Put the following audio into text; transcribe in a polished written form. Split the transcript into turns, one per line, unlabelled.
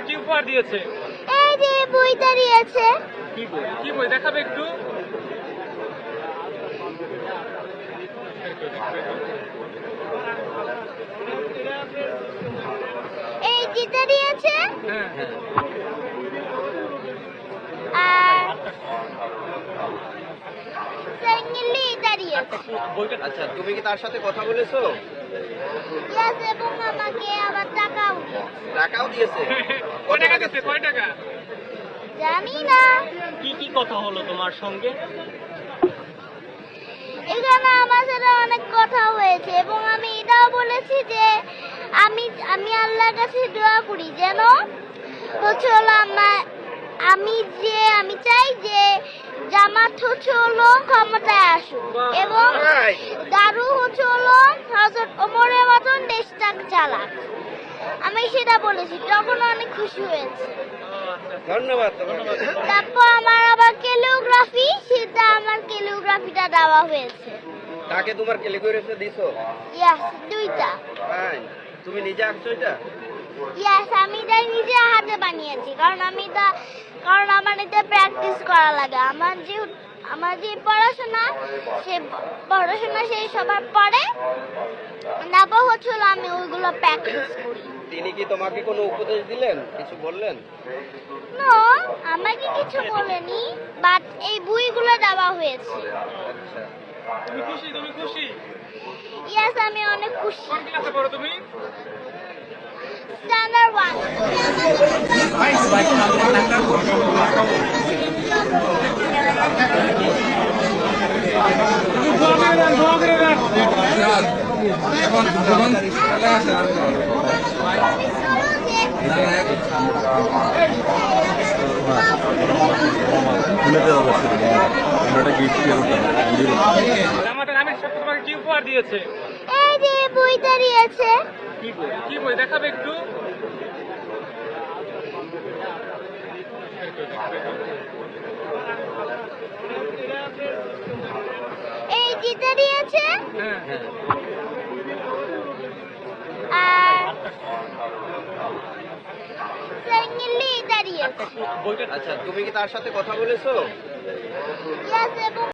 কি উপহার দিয়েছে?
এই যে বই দাঁড়িয়েছে।
কি বই দেখাবে একটু?
এই যে দাঁড়িয়েছে। আর সাইকেলই দাঁড়িয়েছে।
আচ্ছা, তুমি কি তার সাথে কথা বলেছো?
ইয়েস, এবং আমাকে আবার টাকাও দিয়েছে।
টাকাও দিয়েছে?
কয় টাকা দিচ্ছে? কয় টাকা?
জানি না।
কি কি কথা হলো তোমার সঙ্গে?
এখানে আমার সাথে অনেক কথা হয়েছে এবং আমি এটাও বলেছি যে আমি আল্লাহর কাছে দোয়া করি যেন হচ্ছে হলো আমি চাই যে জামাত হচ্ছে হলো ক্ষমতায় আসুক এবং দারু হচ্ছে হলো হযরত ওমরের মতন দেশটা চালাক। আমি সেটা বলেছি, তখন অনেক খুশি হয়েছে।
ধন্যবাদ।
তারপর আমার আবার ক্যালিগ্রাফি, সেটা আমার ক্যালিগ্রাফিটা দেওয়া হয়েছে।
তাকে তোমার ক্যালিগ্রাফি দিছো?
ইয়েস, দুইটা।
হ্যাঁ, তুমি নিজে আঁকছো এটা?
ইয়েস, আমি এটা নিজে হাতে বানিয়েছি, কারণ আমার এটা প্র্যাকটিস করা লাগে। আমার যে পড়াশোনা সেই সবার পরে তারপর হচ্ছে হলো আমি ওইগুলো প্র্যাকটিস করি।
তিনি কি তোমাকে কোনো উপদেশ দিলেন, কিছু বললেন?
নো, আমাকে কিছু বলেনি, বাট এই বইগুলো দেওয়া হয়েছে।
আচ্ছা,
তুমি খুশি? তুমি খুশি?
ইয়েস, আমি অনেক খুশি।
কোন ক্লাসে পড়ো তুমি?
স্ট্যান্ডার্ড 1।
তোমাকে কি উপহার দিয়েছে?
এই যে বই দাঁড়িয়েছে।
কি বই দেখাবে একটু?
এই যে দাঁড়িয়েছে। আর সাইকেলই দাঁড়িয়েছে।
আচ্ছা, তুমি কি তার সাথে কথা বলেছো?
ইয়েস, এবং